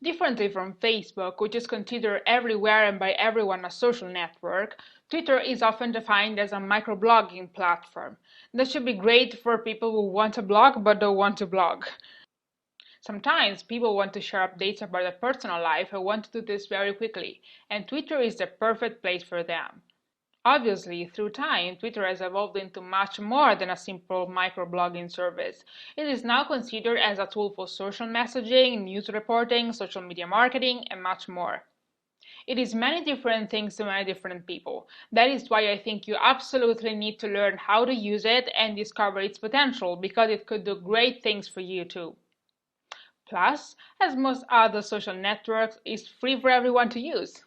Differently from Facebook, which is considered everywhere and by everyone a social network, Twitter is often defined as a microblogging platform. That should be great for people who want to blog but don't want to blog. Sometimes people want to share updates about their personal life and want to do this very quickly, and Twitter is the perfect place for them. Obviously, through time, Twitter has evolved into much more than a simple microblogging service. It is now considered as a tool for social messaging, news reporting, social media marketing, and much more. It is many different things to many different people. That is why I think you absolutely need to learn how to use it and discover its potential, because it could do great things for you too. Plus, as most other social networks, it's free for everyone to use.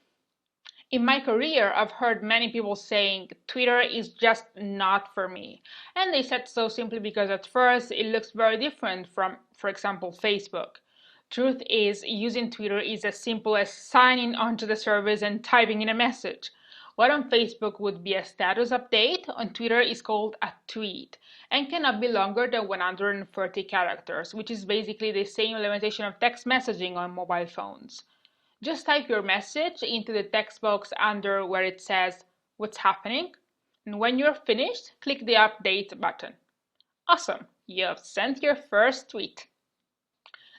In my career, I've heard many people saying Twitter is just not for me. And they said so simply because at first it looks very different from, for example, Facebook. Truth is, using Twitter is as simple as signing onto the service and typing in a message. What on Facebook would be a status update, on Twitter is called a tweet and cannot be longer than 130 characters, which is basically the same limitation of text messaging on mobile phones. Just type your message into the text box under where it says "What's happening?" and when you're finished, click the update button. Awesome! You have sent your first tweet.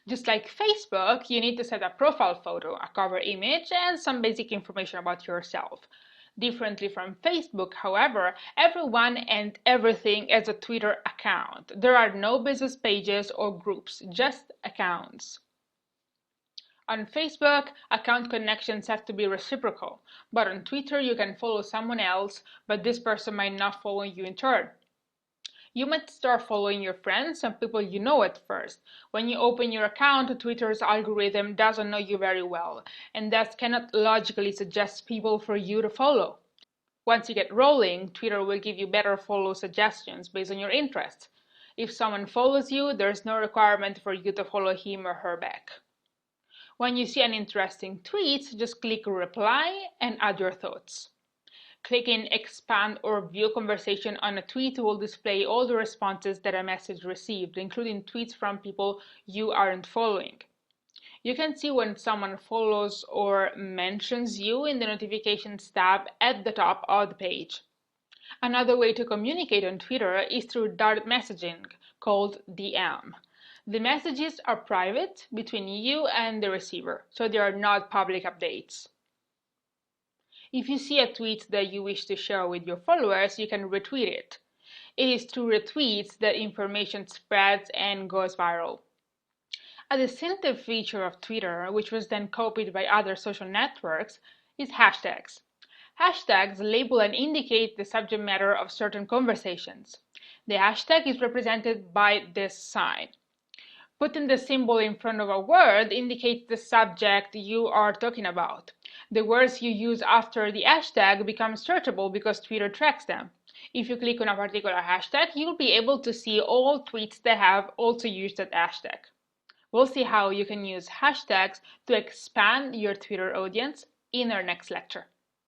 Just like Facebook, you need to set a profile photo, a cover image, and some basic information about yourself. Differently from Facebook, however, everyone and everything has a Twitter account. There are no business pages or groups, just accounts. On Facebook, account connections have to be reciprocal, but on Twitter you can follow someone else, but this person might not follow you in turn. You might start following your friends and people you know at first. When you open your account, Twitter's algorithm doesn't know you very well, and thus cannot logically suggest people for you to follow. Once you get rolling, Twitter will give you better follow suggestions based on your interests. If someone follows you, there's no requirement for you to follow him or her back. When you see an interesting tweet, just click reply and add your thoughts. Clicking expand or view conversation on a tweet will display all the responses that a message received, including tweets from people you aren't following. You can see when someone follows or mentions you in the notifications tab at the top of the page. Another way to communicate on Twitter is through direct messaging, called DM. The messages are private between you and the receiver, so they are not public updates. If you see a tweet that you wish to share with your followers, you can retweet it. It is through retweets that information spreads and goes viral. A distinctive feature of Twitter, which was then copied by other social networks, is hashtags. Hashtags label and indicate the subject matter of certain conversations. The hashtag is represented by this sign. Putting the symbol in front of a word indicates the subject you are talking about. The words you use after the hashtag become searchable because Twitter tracks them. If you click on a particular hashtag, you'll be able to see all tweets that have also used that hashtag. We'll see how you can use hashtags to expand your Twitter audience in our next lecture.